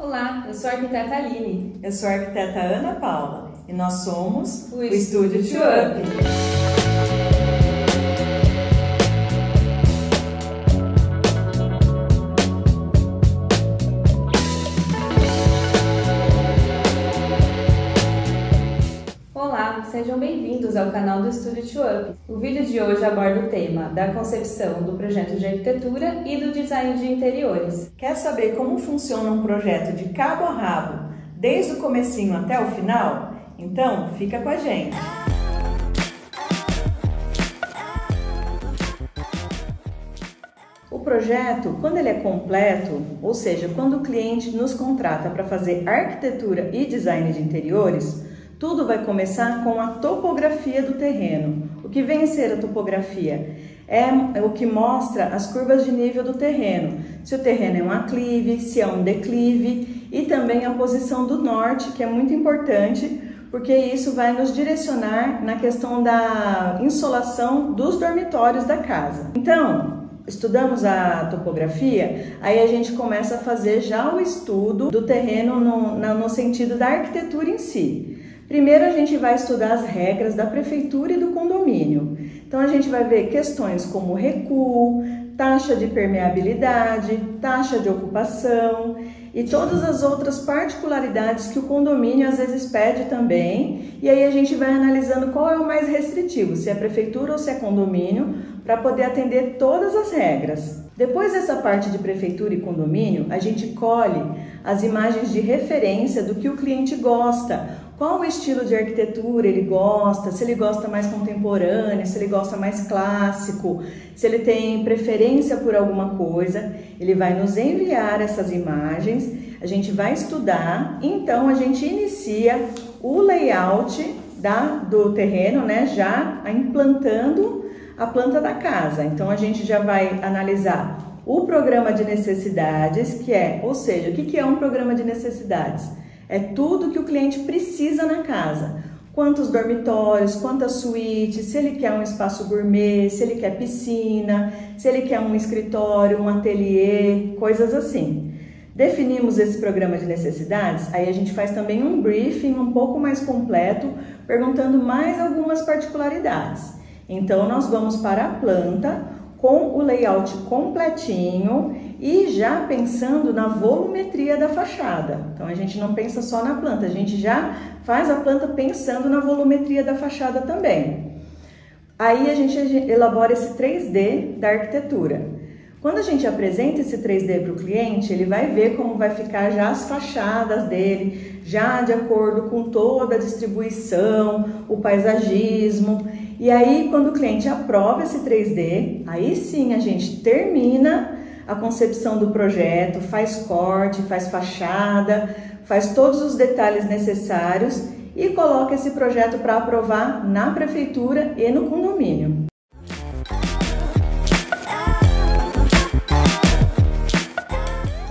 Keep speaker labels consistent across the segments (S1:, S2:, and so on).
S1: Olá, eu sou a arquiteta Aline.
S2: Eu sou a arquiteta Ana Paula e nós somos
S1: o Estúdio TwoUp. Olá, sejam bem-vindos ao canal do Estúdio TwoUp. O vídeo de hoje aborda o tema da concepção do projeto de arquitetura e do design de interiores.
S2: Quer saber como funciona um projeto de cabo a rabo, desde o comecinho até o final? Então, fica com a gente! O projeto, quando ele é completo, ou seja, quando o cliente nos contrata para fazer arquitetura e design de interiores, tudo vai começar com a topografia do terreno. O que vem a ser a topografia? É o que mostra as curvas de nível do terreno. Se o terreno é um aclive, se é um declive e também a posição do norte, que é muito importante, porque isso vai nos direcionar na questão da insolação dos dormitórios da casa. Então, estudamos a topografia, aí a gente começa a fazer já o estudo do terreno no sentido da arquitetura em si. Primeiro a gente vai estudar as regras da prefeitura e do condomínio. Então a gente vai ver questões como recuo, taxa de permeabilidade, taxa de ocupação e todas as outras particularidades que o condomínio às vezes pede também. E aí a gente vai analisando qual é o mais restritivo, se é prefeitura ou se é condomínio, para poder atender todas as regras. Depois dessa parte de prefeitura e condomínio, a gente colhe as imagens de referência do que o cliente gosta. Qual o estilo de arquitetura ele gosta, se ele gosta mais contemporâneo, se ele gosta mais clássico, se ele tem preferência por alguma coisa, ele vai nos enviar essas imagens, a gente vai estudar, então a gente inicia o layout do terreno, né, já implantando a planta da casa. Então a gente já vai analisar o programa de necessidades, ou seja, o que é um programa de necessidades? É tudo que o cliente precisa na casa. Quantos dormitórios, quantas suítes, se ele quer um espaço gourmet, se ele quer piscina, se ele quer um escritório, um ateliê, coisas assim. Definimos esse programa de necessidades, aí a gente faz também um briefing um pouco mais completo, perguntando mais algumas particularidades. Então nós vamos para a planta com o layout completinho e já pensando na volumetria da fachada. Então a gente não pensa só na planta, a gente já faz a planta pensando na volumetria da fachada também. Aí a gente elabora esse 3D da arquitetura. Quando a gente apresenta esse 3D para o cliente, ele vai ver como vai ficar já as fachadas dele, já de acordo com toda a distribuição, o paisagismo. E aí, quando o cliente aprova esse 3D, aí sim a gente termina a concepção do projeto, faz corte, faz fachada, faz todos os detalhes necessários e coloca esse projeto para aprovar na prefeitura e no condomínio.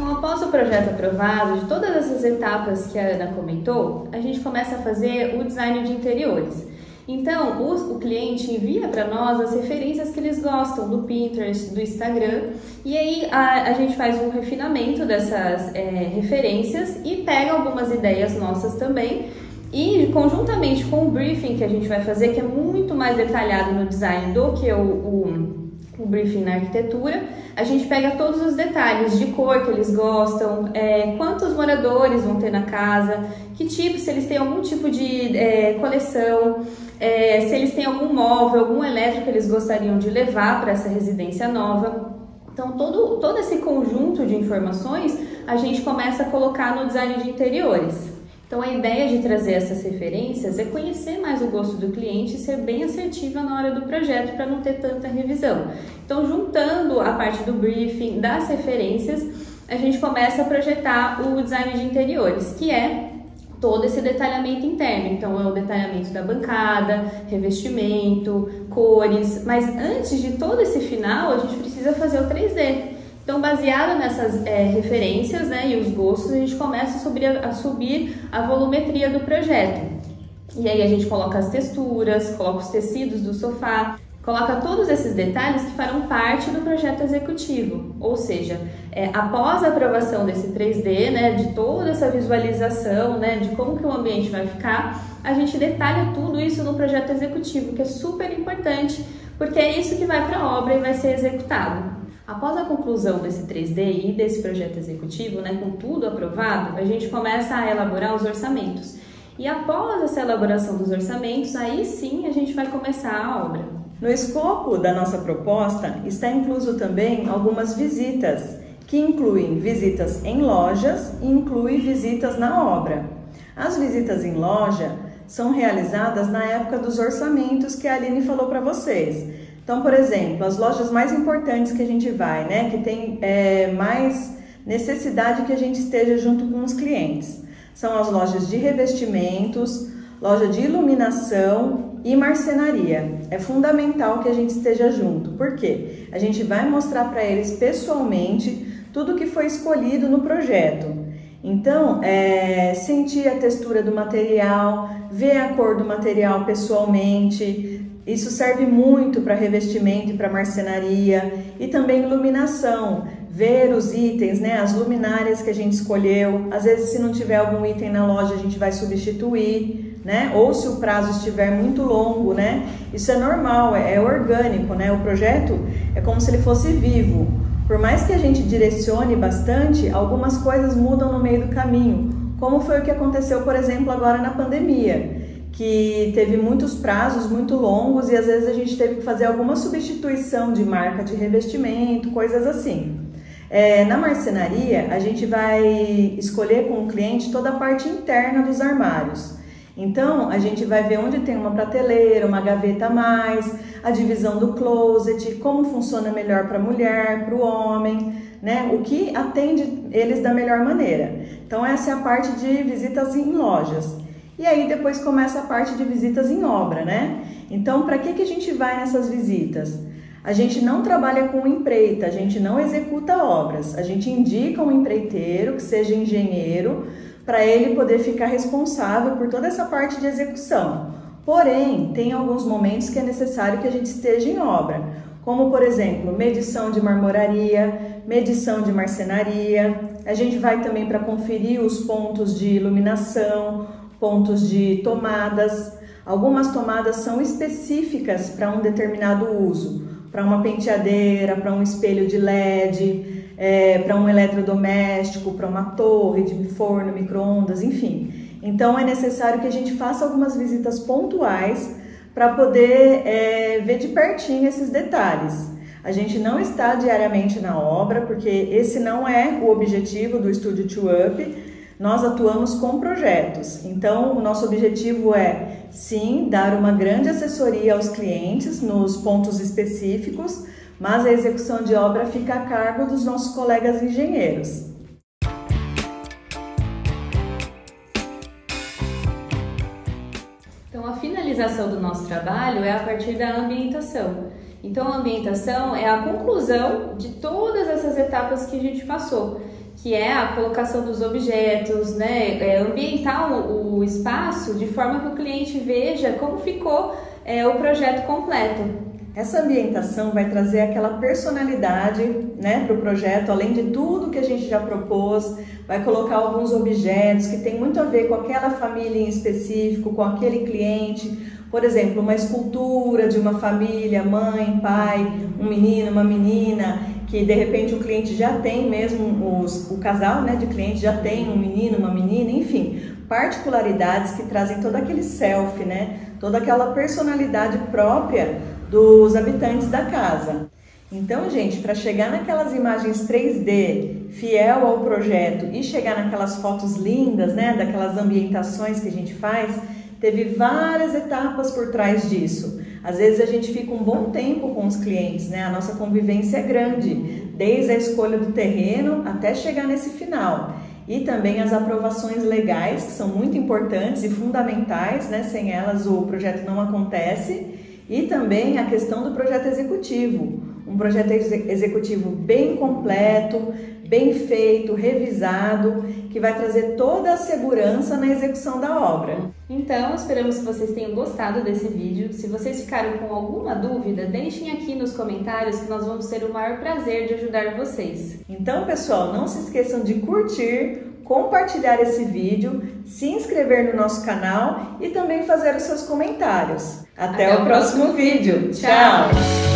S1: Após o projeto aprovado, de todas essas etapas que a Ana comentou, a gente começa a fazer o design de interiores. Então, o cliente envia para nós as referências que eles gostam do Pinterest, do Instagram, e aí a gente faz um refinamento dessas referências e pega algumas ideias nossas também, e conjuntamente com o briefing que a gente vai fazer, que é muito mais detalhado no design do que o briefing na arquitetura, a gente pega todos os detalhes de cor que eles gostam, quantos moradores vão ter na casa, que tipo, se eles têm algum tipo de coleção, se eles têm algum móvel, algum elétrico que eles gostariam de levar para essa residência nova. Então todo esse conjunto de informações a gente começa a colocar no design de interiores. Então a ideia de trazer essas referências é conhecer mais o gosto do cliente e ser bem assertiva na hora do projeto para não ter tanta revisão. Então, juntando a parte do briefing, das referências, a gente começa a projetar o design de interiores, que é todo esse detalhamento interno. Então é o detalhamento da bancada, revestimento, cores, mas antes de todo esse final a gente precisa fazer o 3D. Então, baseado nessas referências, né, e os gostos, a gente começa a subir a volumetria do projeto. E aí a gente coloca as texturas, coloca os tecidos do sofá. coloca todos esses detalhes que farão parte do projeto executivo, ou seja, após a aprovação desse 3D, né, de toda essa visualização, né, de como que o ambiente vai ficar, a gente detalha tudo isso no projeto executivo, que é super importante, porque é isso que vai para a obra e vai ser executado. Após a conclusão desse 3D e desse projeto executivo, né, com tudo aprovado, a gente começa a elaborar os orçamentos. E após essa elaboração dos orçamentos, aí sim a gente vai começar a obra.
S2: No escopo da nossa proposta está incluso também algumas visitas, que incluem visitas em lojas e incluem visitas na obra. As visitas em loja são realizadas na época dos orçamentos que a Aline falou para vocês. Então, por exemplo, as lojas mais importantes que a gente vai, né, que tem mais necessidade que a gente esteja junto com os clientes, são as lojas de revestimentos, loja de iluminação e marcenaria. É fundamental que a gente esteja junto, porque a gente vai mostrar para eles pessoalmente tudo que foi escolhido no projeto. Então, sentir a textura do material, ver a cor do material pessoalmente, isso serve muito para revestimento e para marcenaria, e também iluminação, ver os itens, né, as luminárias que a gente escolheu. Às vezes, se não tiver algum item na loja, a gente vai substituir, né, ou se o prazo estiver muito longo, né, isso é normal, é orgânico, né, o projeto é como se ele fosse vivo. Por mais que a gente direcione bastante, algumas coisas mudam no meio do caminho, como foi o que aconteceu, por exemplo, agora na pandemia, que teve muitos prazos muito longos e às vezes a gente teve que fazer alguma substituição de marca de revestimento, coisas assim. Na marcenaria, a gente vai escolher com o cliente toda a parte interna dos armários. Então, a gente vai ver onde tem uma prateleira, uma gaveta a mais, a divisão do closet, como funciona melhor para a mulher, para o homem, né? O que atende eles da melhor maneira. Então, essa é a parte de visitas em lojas. E aí, depois começa a parte de visitas em obra, né? Então, para que a gente vai nessas visitas? A gente não trabalha com empreita, a gente não executa obras, a gente indica um empreiteiro, que seja engenheiro, para ele poder ficar responsável por toda essa parte de execução. Porém, tem alguns momentos que é necessário que a gente esteja em obra, como por exemplo, medição de marmoraria, medição de marcenaria. A gente vai também para conferir os pontos de iluminação, pontos de tomadas. Algumas tomadas são específicas para um determinado uso, para uma penteadeira, para um espelho de LED, para um eletrodoméstico, para uma torre de forno, micro-ondas, enfim. Então é necessário que a gente faça algumas visitas pontuais para poder ver de pertinho esses detalhes. A gente não está diariamente na obra, porque esse não é o objetivo do Estúdio 2UP. Nós atuamos com projetos, então o nosso objetivo é, sim, dar uma grande assessoria aos clientes nos pontos específicos, mas a execução de obra fica a cargo dos nossos colegas engenheiros.
S1: Então, a finalização do nosso trabalho é a partir da ambientação. Então, a ambientação é a conclusão de todas essas etapas que a gente passou, que é a colocação dos objetos, né? Ambientar o espaço de forma que o cliente veja como ficou o projeto completo.
S2: Essa ambientação vai trazer aquela personalidade, né, para o projeto, além de tudo que a gente já propôs, vai colocar alguns objetos que tem muito a ver com aquela família em específico, com aquele cliente. Por exemplo, uma escultura de uma família, mãe, pai, um menino, uma menina, que de repente o cliente já tem mesmo, o casal, né, de cliente já tem um menino, uma menina, enfim, particularidades que trazem todo aquele selfie, né, toda aquela personalidade própria dos habitantes da casa. Então, gente, para chegar naquelas imagens 3D, fiel ao projeto, e chegar naquelas fotos lindas, né, daquelas ambientações que a gente faz, teve várias etapas por trás disso. Às vezes a gente fica um bom tempo com os clientes, né? A nossa convivência é grande, desde a escolha do terreno até chegar nesse final. E também as aprovações legais, que são muito importantes e fundamentais, né? Sem elas o projeto não acontece. E também a questão do projeto executivo. Um projeto executivo bem completo, bem feito, revisado, que vai trazer toda a segurança na execução da obra.
S1: Então, esperamos que vocês tenham gostado desse vídeo. Se vocês ficaram com alguma dúvida, deixem aqui nos comentários que nós vamos ter o maior prazer de ajudar vocês.
S2: Então, pessoal, não se esqueçam de curtir, compartilhar esse vídeo, se inscrever no nosso canal e também fazer os seus comentários. Até o próximo vídeo. Tchau!